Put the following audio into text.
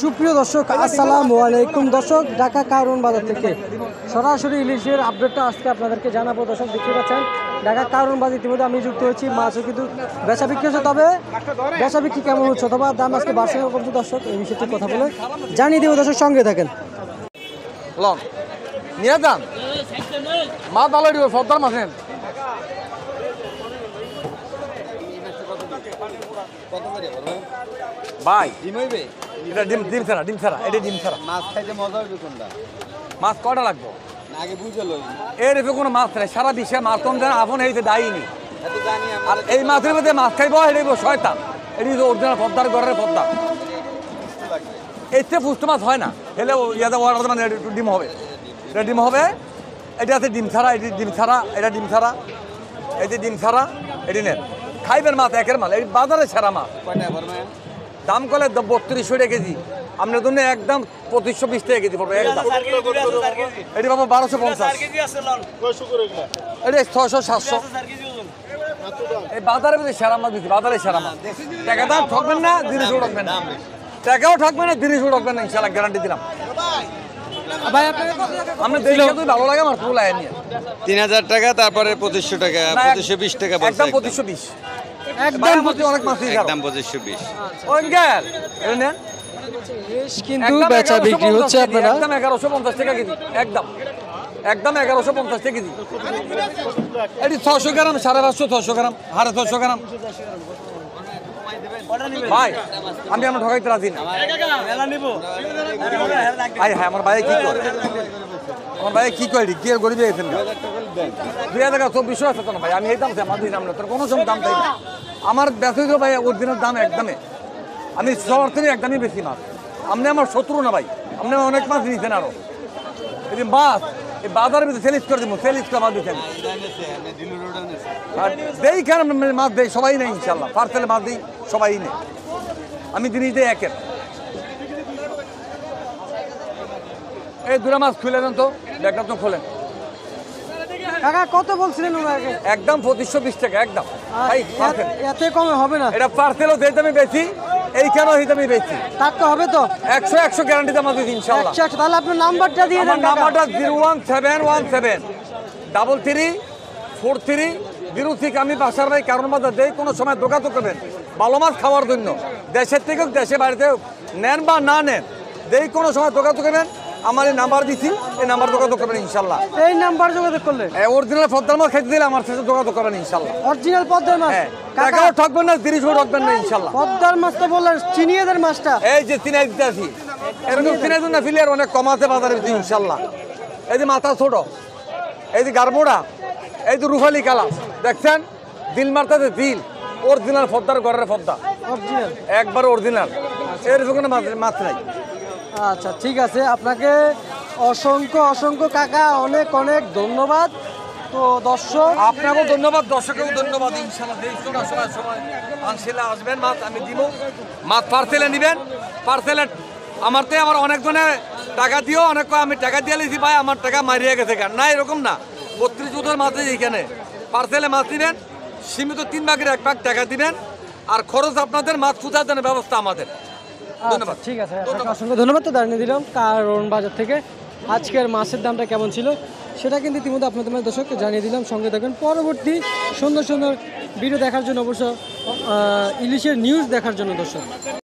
সুপ্রিয় দর্শক, আসসালামু আলাইকুম। দর্শক, ঢাকা কারওয়ান বাজার থেকে সরাসরি ইলিশের আপডেটটা আজকে আপনাদেরকে জানাবো। দর্শক, দেখতে পাচ্ছেন ঢাকা কারওয়ান বাজার ইতিমধ্যে আমি যুক্ত হয়েছি। মাছও কিন্তু বেচা বিক্রি হচ্ছে, তবে বেচা বিক্রি কেমন হচ্ছে অথবা দাম আজকে বাড়ছে করছে দর্শক, এই বিষয়টি কথা বলে জানিয়ে দেবো। দর্শক, সঙ্গে থাকেন। মাছ ভালো দিব, সর্দার মাছ নেন। ভাই এটা ডিম ছাড়া এটা ডিম ছাড়া মাছ খাইতে মজা হবে কোনটা? মাছ কটা লাগবো আগে বুঝলো এর এফে কোনো মাছ নেই সারা বিশ্বে মাছ কম যেন আপন হইতে দায়নি। এত জানি আর এই মাছের মধ্যে মাছ খাইবো এটাই শয়তান, এটি অরিজিনাল পদ্মার ঘরের পদ্মা। এর চেয়ে পুষ্ট মাছ হয় না, হেলে ইয়াতে অর্ডার মানে একটু ডিম হবে, এটা ডিম হবে। এটা আছে ডিম ছাড়া, এটি ডিম ছাড়া, এটা ডিম ছাড়া, এটি ডিম ছাড়া, এটি নেন খাইবেন মাছ একের মাল। এই বাজারে সেরা মাছ। দাম করলে 3200 টাকা কেজি, আপনার জন্য একদম 2520 টাকা কেজি পড়বে একদম। এটি পাবো 1250, এটি 600 700। এই বাজারের মধ্যে সেরা মাছ দিচ্ছি, বাজারে সেরা মাছ। টাকা দাম ঠকবেন না, জিনিসও ঠকবেন না, টাকাও ঠকবেন না, জিনিসও ঠকবেন না, ইনশাল্লাহ গ্যারান্টি দিলাম। আপনি দেখলে তুই ভালো লাগে আমার ফুল আয় নিয়ে 3000 টাকা, তারপরে 2500 টাকা, 2520 টাকা একদম 2520 একদম অনেক মাছ একদম 2520। কিন্তু বেচা বিক্রি হচ্ছে আপনারা একদম 1150 টাকা কেজি, একদম 1150 টাকা কেজি। এটি 600 গ্রাম, 550 600 গ্রাম, 650 গ্রাম। ভাই আমি আমার ঠকাইতে রাজি না। হ্যাঁ আমার ভাই কি করে, আমার ভাই কি করে কি আর গরিব গেছেন 2024 আছে তো না ভাই, আমি এই দাম আমার দিন আমরা তোর কোনো সময় দাম চাই না। আমার বেচে দিও ভাই অরিজিনাল দাম একদমে, আমি সবার থেকে একদমই বেশি মাছ। আপনি আমার শত্রু না ভাই, আপনি অনেক মাছ নিয়েছেন আরো। এই মাছ এই বাজারের ভিতরে সেলিস করে দেবো, সেলিস করে মাছ দিচ্ছেন আর দেই কেন মাছ দেয় সবাই নেই ইনশাল্লাহ, পার্সেলে মাছ দিই সবাই নেই, আমি জিনিস দিই একের। এই দুটা মাছ খুলে দেন তো, ব্যাগটা তো খোলেন। কাকা কত বলছিলেন ওনাকে? একদম 2520 টাকা একদম। এতে কমে হবে না? এটা পার্সেলও যেতে আমি বেশি, এই কেন হইতে আমি বেশি তার তো হবে তো 100 গ্যারান্টি দাম দিই ইনশাআল্লাহ। 100। তাহলে আপনার নাম্বারটা দিয়ে দেন। আমার নাম্বারটা 01717 33 43 06। আমি বাসার ভাই কারণ বাজার দেই, কোনো সময় যোগাযোগ করবেন ভালো মাছ খাওয়ার জন্য। দেশের থেকে দেশে বাড়িতে নেন বা না নেন, দেই কোনো সময় যোগাযোগ করবেন। আমার এই নাম্বার দিচ্ছি, এই নাম্বার যোগাযোগ করবেন ইনশাল্লাহ। এই নাম্বার যোগাযোগ করলে অরিজিনাল পদ্মার মাছ খাইতে দিলে আমার সাথে যোগাযোগ করবেন ইনশাল্লাহ। অরিজিনাল পদ্মার মাছ, টাকাও ঠকবেন না, জিনিসও ঠকবেন না ইনশাল্লাহ। পদ্মার মাছ তো বললেন, চিনিয়ে দেন মাছটা। এই যে চিনাই দিতে আছি, এরকম চিনাই দিন না ফিলিয়ার অনেক কমাতে বাজারে ইনশাল্লাহ। এই যে মাথা ছোট, এই যে গারবোড়া, এই যে রুফালি কালা দেখছেন, দিল মারতে দিল অরিজিনাল পদ্মার ঘরের পদ্মা, অরিজিনাল একবার অরিজিনাল, এরকম কোনো মাছ নাই। আচ্ছা ঠিক আছে, আপনাকে অসংখ্য কাকা অনেক অনেক ধন্যবাদ। তো দর্শক আপনাকেও ধন্যবাদ, দর্শকেও ধন্যবাদ। ইনশাল্লাহ সময় আনশিলা আসবেন মাছ আমি দিব, মাছ পার্সেলে নেবেন। পার্সেলে আমার তো আমার অনেকজনে টাকা দিও, অনেক আমি টাকা দিয়ে লিখি ভাই আমার টাকা মারিয়ে গেছে কেন না, এরকম না। 32 জুতোর মাছ এইখানে পার্সেলে মাছ দিবেন, সীমিত 3 ভাগের 1 ভাগ টাকা দিবেন, আর খরচ আপনাদের মাছ খুঁজার জন্য ব্যবস্থা আমাদের। ধন্যবাদ। ঠিক আছে, অসংখ্য ধন্যবাদ। তো জানিয়ে দিলাম কারণ বাজার থেকে আজকের মাছের দামটা কেমন ছিল সেটা কিন্তু ইতিমধ্যে আপনাদের দর্শককে জানিয়ে দিলাম। সঙ্গে দেখেন পরবর্তী সুন্দর সুন্দর ভিডিও দেখার জন্য, অবশ্য ইলিশের নিউজ দেখার জন্য দর্শক।